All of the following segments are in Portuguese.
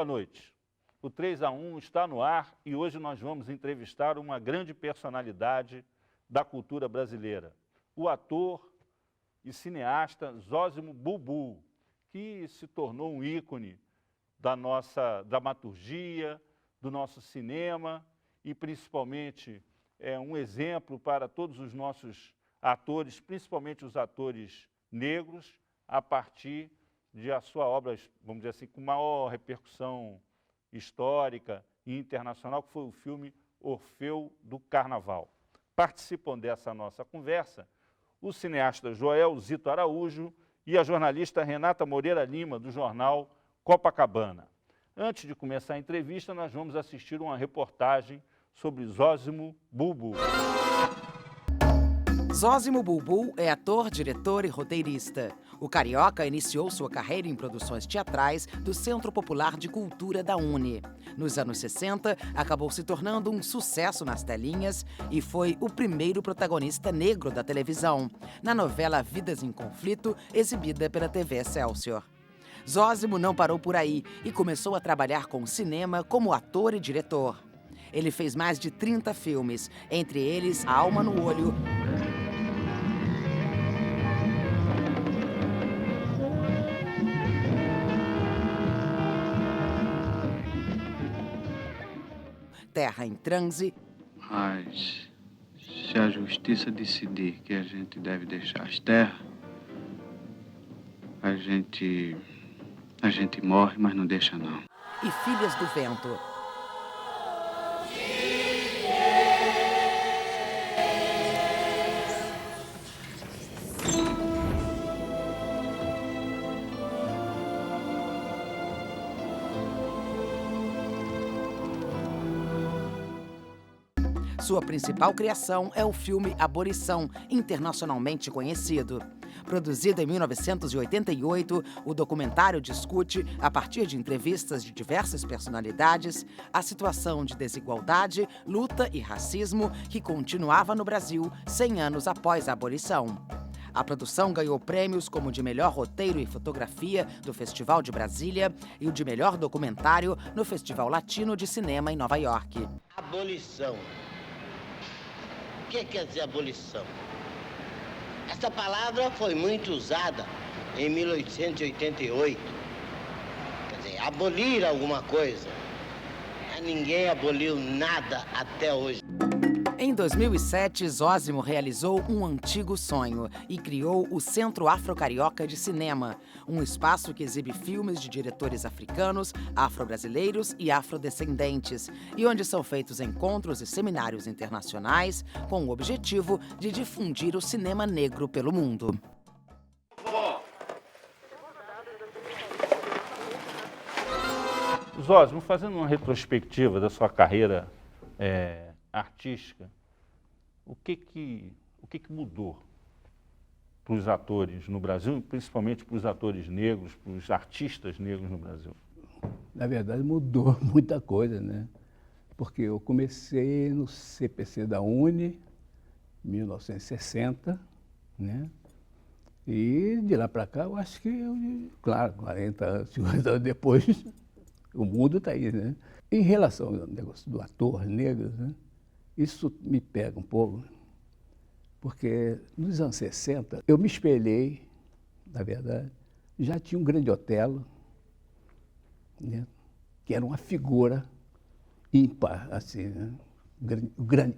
boa noite. O 3-1 está no ar e hoje nós vamos entrevistar uma grande personalidade da cultura brasileira, o ator e cineasta Zósimo Bulbul, que se tornou um ícone da nossa dramaturgia, do nosso cinema e principalmente um exemplo para todos os nossos atores, principalmente os atores negros, a partir de a sua obra, vamos dizer assim, com maior repercussão histórica e internacional, que foi o filme Orfeu do Carnaval. Participam dessa nossa conversa o cineasta Joel Zito Araújo e a jornalista Renata Moreira Lima, do jornal Copacabana. Antes de começar a entrevista, nós vamos assistir uma reportagem sobre Zósimo Bulbul. Zósimo Bulbul é ator, diretor e roteirista. O carioca iniciou sua carreira em produções teatrais do Centro Popular de Cultura da UNE. Nos anos 60, acabou se tornando um sucesso nas telinhas e foi o primeiro protagonista negro da televisão, na novela Vidas em Conflito, exibida pela TV Excelsior. Zósimo não parou por aí e começou a trabalhar com cinema como ator e diretor. Ele fez mais de 30 filmes, entre eles A Alma no Olho, Terra em Transe. Mas se a justiça decidir que a gente deve deixar as terras, a gente morre, mas não deixa não. E Filhas do Vento. Sua principal criação é o filme Abolição, internacionalmente conhecido. Produzido em 1988, o documentário discute, a partir de entrevistas de diversas personalidades, a situação de desigualdade, luta e racismo que continuava no Brasil 100 anos após a abolição. A produção ganhou prêmios como o de melhor roteiro e fotografia do Festival de Brasília e o de melhor documentário no Festival Latino de Cinema em Nova York. Abolição. O que quer dizer abolição? Essa palavra foi muito usada em 1888. Quer dizer, abolir alguma coisa. Ninguém aboliu nada até hoje. Em 2007, Zósimo realizou um antigo sonho e criou o Centro Afro-Carioca de Cinema, um espaço que exibe filmes de diretores africanos, afro-brasileiros e afrodescendentes, e onde são feitos encontros e seminários internacionais com o objetivo de difundir o cinema negro pelo mundo. Zósimo, fazendo uma retrospectiva da sua carreira artística, o que mudou para os atores no Brasil, principalmente para os atores negros, para os artistas negros no Brasil? Na verdade, mudou muita coisa, né? Porque eu comecei no CPC da UNE, em 1960, né? E de lá para cá, eu acho que, claro, 40 anos, 50 anos depois, o mundo está aí, né? Em relação ao negócio do ator negro, né? Isso me pega um pouco, porque nos anos 60 eu me espelhei, na verdade, já tinha um grande Otelo, né, que era uma figura ímpar, assim, né,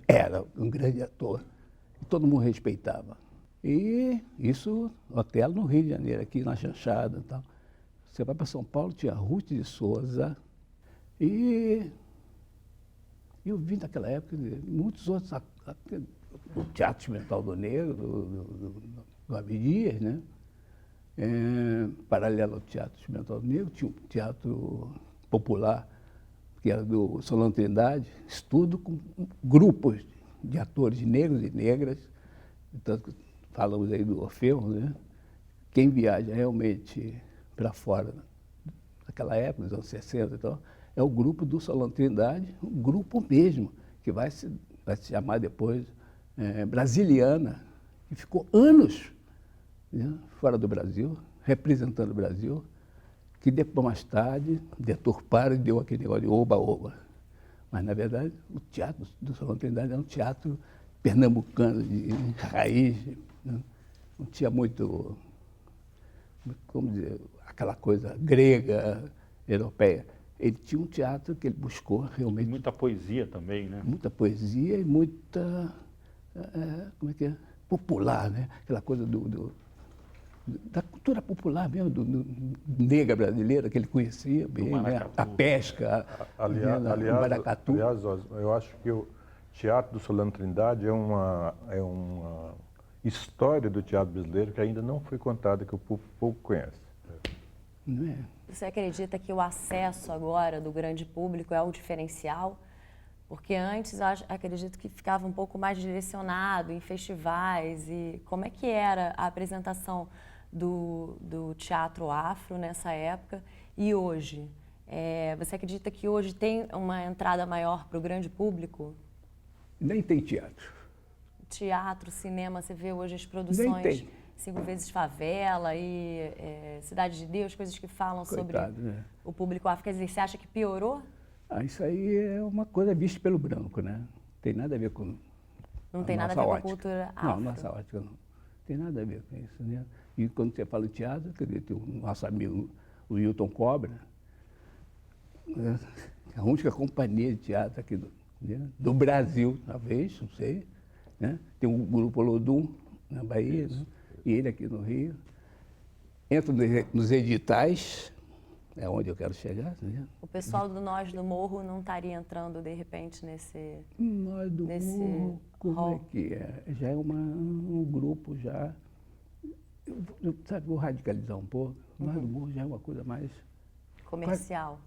era um grande ator, e todo mundo respeitava. E isso, Otelo no Rio de Janeiro, aqui na Chanchada e tal. Você vai para São Paulo, tinha Ruth de Souza, e eu vi naquela época muitos outros, o Teatro Experimental do Negro, do Abdias, né? Paralelo ao Teatro Experimental do Negro, tinha um teatro popular, que era do Solano Trindade, estudo com grupos de atores negros e negras, tanto que falamos aí do Orfeu, né? Quem viaja realmente para fora, naquela época, nos anos 60 e tal, é o grupo do Solano Trindade, um grupo mesmo, que vai se chamar depois Brasiliana, que ficou anos, né, fora do Brasil, representando o Brasil, que depois, mais tarde, deturparam e deu aquele negócio de oba-oba. Mas, na verdade, o teatro do Salão Trindade é um teatro pernambucano, de raiz, né? Não tinha muito, como dizer, aquela coisa grega, europeia. Ele tinha um teatro que ele buscou realmente... Muita poesia também, né? Muita poesia e muita, como é que é? Popular, né? Aquela coisa da cultura popular mesmo, negra brasileira, que ele conhecia bem, né? A pesca, o maracatu. Aliás, eu acho que o Teatro do Solano Trindade é uma história do teatro brasileiro que ainda não foi contada, que o pouco conhece. Não é? Você acredita que o acesso agora do grande público é o diferencial? Porque antes, acredito que ficava um pouco mais direcionado em festivais. E como é que era a apresentação do teatro afro nessa época e hoje? Você acredita que hoje tem uma entrada maior para o grande público? Nem tem teatro. Teatro, cinema, você vê hoje as Nem produções tem. 5 vezes Favela e Cidade de Deus, coisas que falam Coitado, sobre né? o público afro. Quer dizer, você acha que piorou? Isso aí é uma coisa vista pelo branco, né? Tem nada a ver com Não tem nada a ver com a cultura afro? Não, nossa ótica não. Tem nada a ver com isso, né? E quando você fala em teatro, quer dizer, tem o nosso amigo, o Hilton Cobra, né? A única companhia de teatro aqui do Brasil, talvez, não sei, né? Tem o Grupo Olodum, na Bahia, né? E ele aqui no Rio. Entra nos editais, é onde eu quero chegar. Né? O pessoal do Nós do Morro não estaria entrando, de repente, nesse Nós do Morro, como hall? é que é? Já é um grupo, já... Sabe, vou radicalizar um pouco. Nós do Morro já é uma coisa mais... comercial.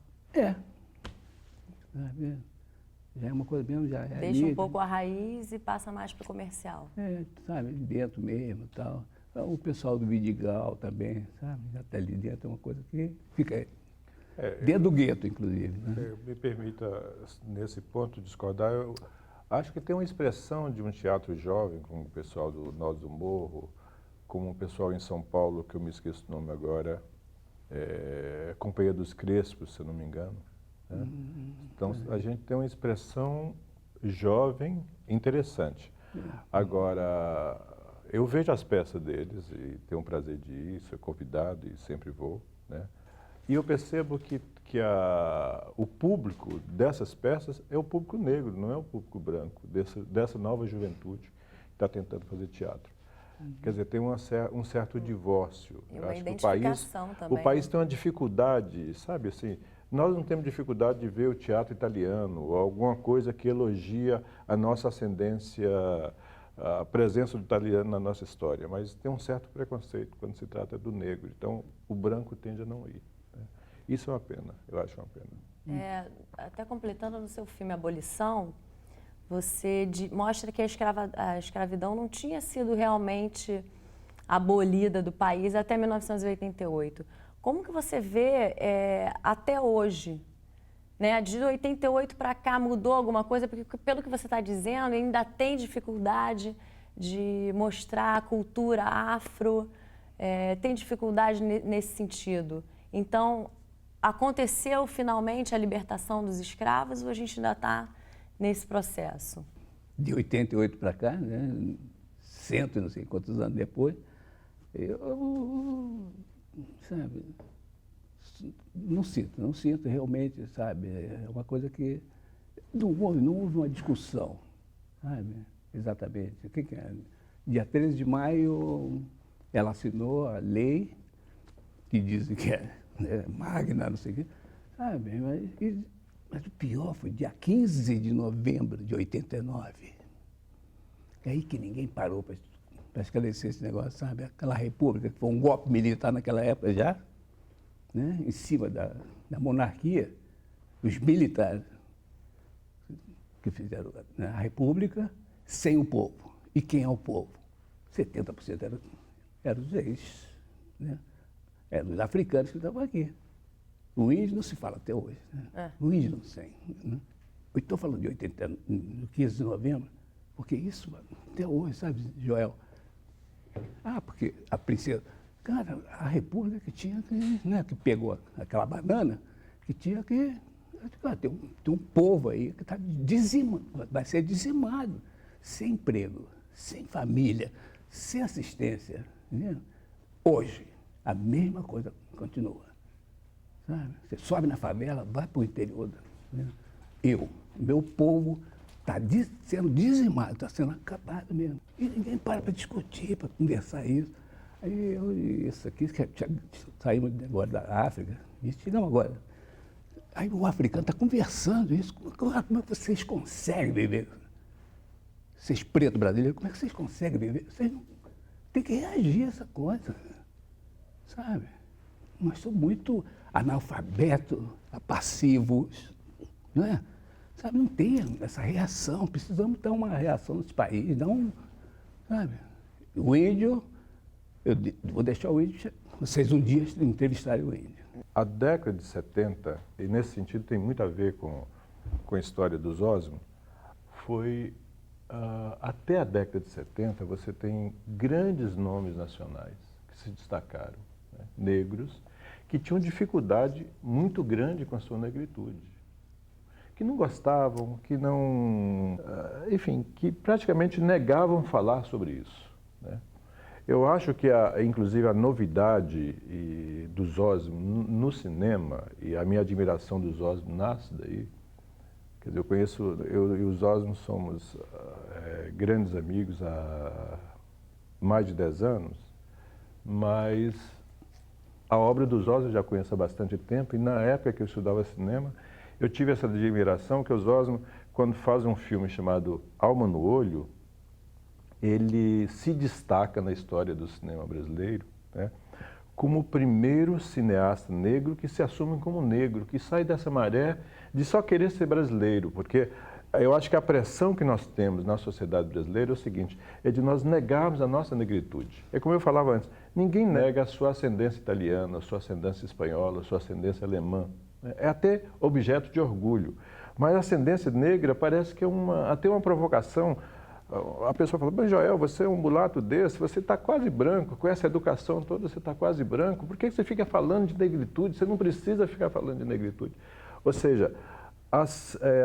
Sabe? Já é uma coisa mesmo, já é Deixa ali, um pouco a raiz e passa mais para o comercial. sabe, dentro mesmo e tal. O pessoal do Vidigal também, sabe? Já está ali dentro, é uma coisa que fica dentro do gueto, inclusive. Né? Me permita, nesse ponto, discordar. Eu acho que tem uma expressão de um teatro jovem, como o pessoal do Nós do Morro, como o pessoal em São Paulo, que eu me esqueço o nome agora, Companhia dos Crespos, se eu não me engano. Né? Então, a gente tem uma expressão jovem interessante. Agora, eu vejo as peças deles e tenho o prazer de ir, sou convidado e sempre vou, né? E eu percebo que o público dessas peças é o público negro, não é o público branco, dessa nova juventude que está tentando fazer teatro. Quer dizer, tem um certo divórcio. E Eu uma acho que identificação também. o país tem uma dificuldade, sabe assim, nós não temos dificuldade de ver o teatro italiano ou alguma coisa que elogia a nossa ascendência, a presença do italiano na nossa história, mas tem um certo preconceito quando se trata do negro. Então, o branco tende a não ir. Né? Isso é uma pena, eu acho uma pena. Até completando no seu filme Abolição, você mostra que a escravidão não tinha sido realmente abolida do país até 1988. Como que você vê até hoje? Né? De 88 para cá mudou alguma coisa? Porque, pelo que você está dizendo, ainda tem dificuldade de mostrar a cultura afro, tem dificuldade nesse sentido. Então, aconteceu finalmente a libertação dos escravos ou a gente ainda está nesse processo? De 88 para cá, né? 100 e não sei quantos anos depois, eu, sabe, não sinto realmente, sabe, é uma coisa que não houve uma discussão, sabe, exatamente. O que é? Dia 13 de maio, ela assinou a lei, que dizem que é magna, não sei o quê, sabe, mas o pior foi dia 15 de novembro de 89. É aí que ninguém parou para esclarecer esse negócio, sabe? Aquela república, que foi um golpe militar naquela época já, né? Em cima da monarquia, os militares que fizeram a república sem o povo. E quem é o povo? 70% eram os ex, né? Eram os africanos que estavam aqui. O índio não se fala até hoje. Né? O índio não sei. Né? Eu estou falando de 15 de novembro, porque isso, até hoje, sabe, Joel? Porque a princesa, Cara, a República que tinha que, né, que pegou aquela banana, que tinha que... Tem um povo aí que está dizimado, vai ser dizimado, sem emprego, sem família, sem assistência. Entendeu? Hoje, a mesma coisa continua. Sabe? Você sobe na favela, vai para o interior. Né? Meu povo está sendo dizimado, está sendo acabado mesmo. E ninguém para discutir, para conversar isso. Aí isso aqui, saímos agora da África, e chegamos agora. Aí o africano está conversando isso. Como é que vocês conseguem viver? Vocês pretos brasileiros, como é que vocês conseguem viver? Vocês não tem que reagir a essa coisa, sabe? Nós somos muito analfabetos, passivos, não é? Sabe, não tem essa reação, precisamos dar uma reação nesse país, sabe? O índio, eu vou deixar o índio, vocês um dia entrevistarem o índio. A década de 70, e nesse sentido tem muito a ver com a história do Zósimo, foi, até a década de 70, você tem grandes nomes nacionais que se destacaram, né? Negros, que tinham dificuldade muito grande com a sua negritude, que não gostavam, que não, enfim, que praticamente negavam falar sobre isso, né? Eu acho que, inclusive, a novidade do Zósimo no cinema, e a minha admiração do Zósimo nasce daí, quer dizer, eu e o Zósimo somos grandes amigos há mais de 10 anos, mas a obra do Zósimo eu já conheço há bastante tempo, e na época que eu estudava cinema, eu tive essa admiração que o Zósimo, quando faz um filme chamado Alma no Olho, ele se destaca na história do cinema brasileiro, né, como o primeiro cineasta negro que se assume como negro, que sai dessa maré de só querer ser brasileiro, porque eu acho que a pressão que nós temos na sociedade brasileira é o seguinte, é de nós negarmos a nossa negritude. É como eu falava antes, ninguém nega a sua ascendência italiana, a sua ascendência espanhola, a sua ascendência alemã. É até objeto de orgulho. Mas a ascendência negra parece que é até uma provocação. A pessoa fala, mas Joel, você é um mulato desse, você está quase branco, com essa educação toda você está quase branco, por que você fica falando de negritude? Você não precisa ficar falando de negritude. Ou seja,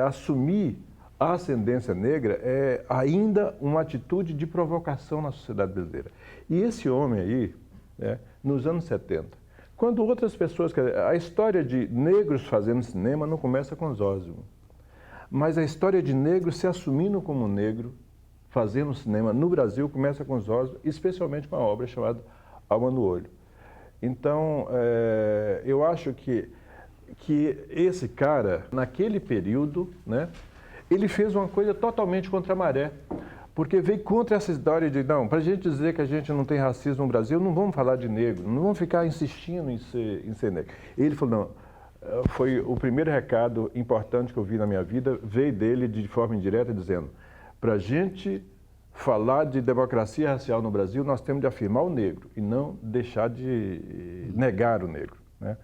assumir a ascendência negra é ainda uma atitude de provocação na sociedade brasileira. E esse homem aí, né, nos anos 70, quando outras pessoas... A história de negros fazendo cinema não começa com Zósimo, mas a história de negros se assumindo como negro, fazendo cinema no Brasil, começa com Zósimo, especialmente com a obra chamada Alma no Olho. Então, eu acho que esse cara, naquele período, né, ele fez uma coisa totalmente contra a maré, porque veio contra essa história de, não, para a gente dizer que a gente não tem racismo no Brasil, não vamos falar de negro, não vamos ficar insistindo em ser negro. Ele falou, não, foi o primeiro recado importante que eu vi na minha vida, veio dele de forma indireta dizendo, para a gente falar de democracia racial no Brasil, nós temos de afirmar o negro e não deixar de negar o negro, né?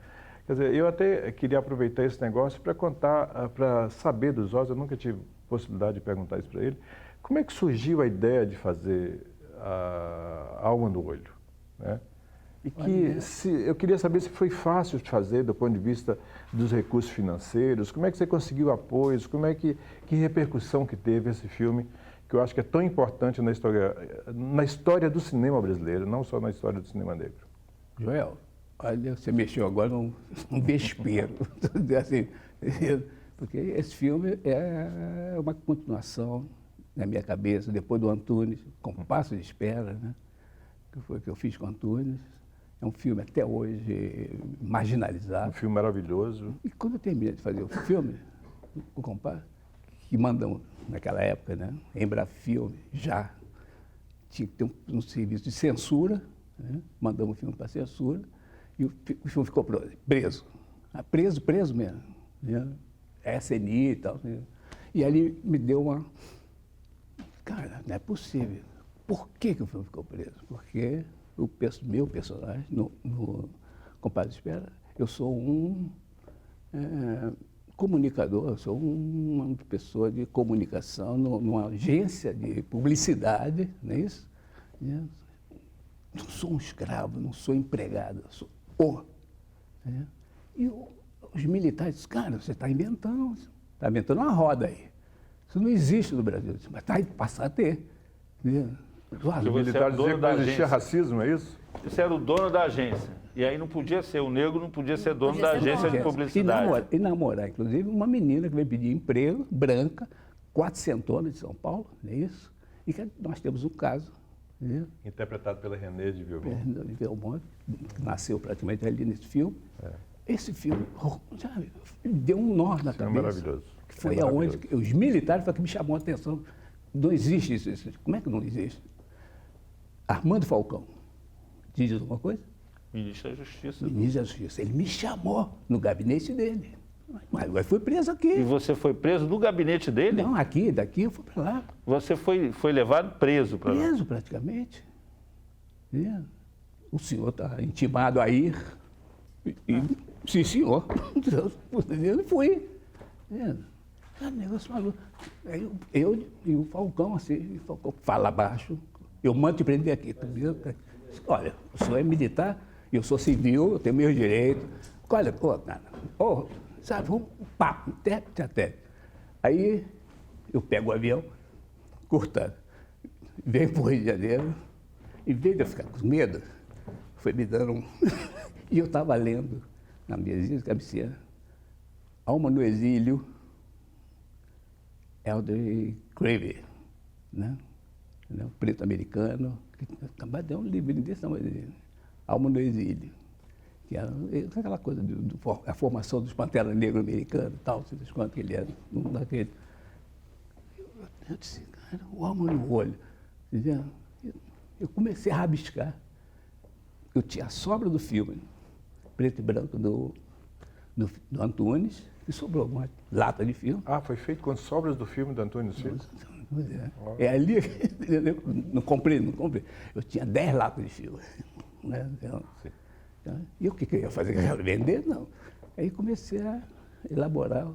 Quer dizer, eu até queria aproveitar esse negócio para contar, para saber dos Zósimo, eu nunca tive possibilidade de perguntar isso para ele, como é que surgiu a ideia de fazer a Alma no Olho, né? E que eu queria saber se foi fácil de fazer do ponto de vista dos recursos financeiros, como é que você conseguiu apoios, como é que repercussão que teve esse filme, que eu acho que é tão importante na história do cinema brasileiro, não só na história do cinema negro. Joel, olha, você mexeu agora num vespeiro, assim, porque esse filme é uma continuação na minha cabeça, depois do Antunes, Compasso de Espera, né? Que foi o que eu fiz com o Antunes. É um filme até hoje marginalizado. Um filme maravilhoso. E quando eu terminei de fazer o filme, o Compasso, que mandam naquela época, né? Embrafilme, já tinha que ter um serviço de censura, né? Mandamos o filme para censura e o filme ficou preso. Preso mesmo, né? SNI e tal. Né? E ali me deu uma... Cara, não é possível. Por que o filme ficou preso? Porque o meu personagem, no Compasso de Espera, eu sou um comunicador, eu sou uma pessoa de comunicação numa agência de publicidade, não é isso? não sou um escravo, não sou empregado, eu sou o. Né? E os militares dizem, cara, você está inventando uma roda aí. Isso não existe no Brasil. Disse, mas vai passar a ter. Entendeu? Os militares diziam que não existia racismo, é isso? Você era o dono da agência. E aí não podia ser, o negro não podia ser dono da agência de publicidade. E namorar, inclusive, uma menina que veio pedir emprego, branca, 400 de São Paulo, não é isso? E que nós temos um caso. Né? Interpretado pela Renée de Belmonte, que nasceu praticamente ali nesse filme. Esse filme, sabe, deu um nó na cabeça. É maravilhoso. Que foi aonde os militares foi que me chamou a atenção. Não existe isso. Como é que não existe? Armando Falcão, diz alguma coisa? Ministro da Justiça. Ministro da Justiça. Ele me chamou no gabinete dele. Mas eu fui preso aqui. E você foi preso no gabinete dele? Não, daqui eu fui para lá. Você foi levado preso para lá? Preso, praticamente. É. O senhor está intimado a ir. Sim, senhor. Eu fui. É. Negócio maluco. Aí eu e o Falcão, assim, o Falcão fala baixo. Eu mando te prender aqui. Olha, o senhor é militar, eu sou civil, eu tenho meus direitos. Olha, cara, sabe, um papo, até. Aí eu pego o avião, cortado, venho para o Rio de Janeiro, em vez de eu ficar com medo, foi me dando um. E eu estava lendo na mesinha de cabeceira, Alma no Exílio, Eldridge Craven, né? Um preto americano, que acabou de dar um livro desse tamanho, Alma no Exílio, que era aquela coisa a formação dos Panteras Negros americanos e tal, vocês quanto que ele era, um daquele. Eu disse, cara, o Alma no olho. Eu comecei a rabiscar. Eu tinha a sobra do filme, preto e branco do Antunes, e sobrou uma lata de filme. Ah, foi feito com sobras do filme do Antunes Filho? É ali, eu não comprei. Eu tinha 10 latas de filme. Né? E o que eu ia fazer? Vender? Não. Aí comecei a elaborar.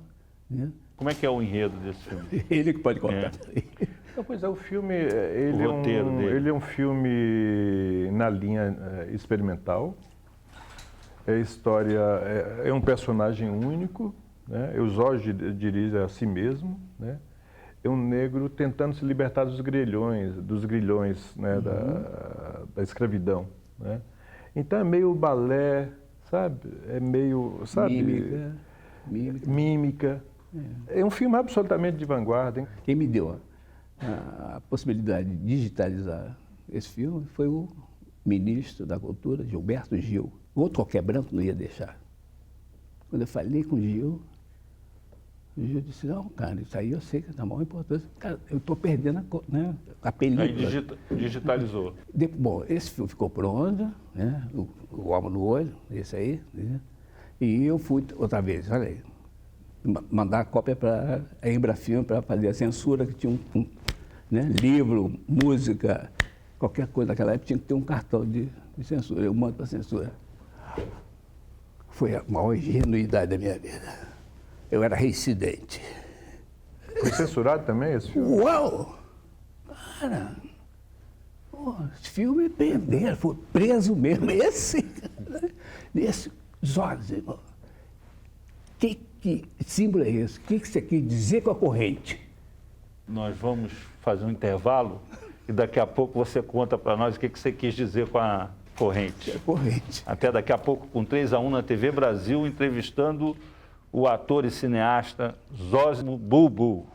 Né? Como é que é o enredo desse filme? Ele que pode contar. Não, pois é, o filme, ele é um filme na linha experimental. É história, é um personagem único, né? Eusódio dirige a si mesmo, né? É um negro tentando se libertar dos grilhões, né? Da escravidão, né? Então é meio balé, sabe? É meio, sabe? Mímica. É um filme absolutamente de vanguarda, hein? Quem me deu a possibilidade de digitalizar esse filme foi o ministro da Cultura, Gilberto Gil. Outro qualquer branco não ia deixar. Quando eu falei com o Gil disse, não, cara, isso aí eu sei que é da maior importância. Cara, eu estou perdendo a película. Aí digitalizou. Bom, esse filme ficou pronto, né? O Alma no Olho, esse aí. Né? E eu fui outra vez, olha aí, mandar a cópia para a Embrafilme para fazer a censura, que tinha né, livro, música, qualquer coisa naquela época tinha que ter um cartão de censura. Eu mando para a censura. Foi a maior ingenuidade da minha vida. Eu era reincidente. Foi censurado também esse filme? Uau! Cara, esse filme perderam, foi preso mesmo. Esse olhos, irmão. Que símbolo é esse? O que você quis dizer com a corrente? Nós vamos fazer um intervalo e daqui a pouco você conta para nós o que você quis dizer com a corrente. A corrente. Até daqui a pouco com 3-1 na TV Brasil, entrevistando o ator e cineasta Zósimo Bulbul.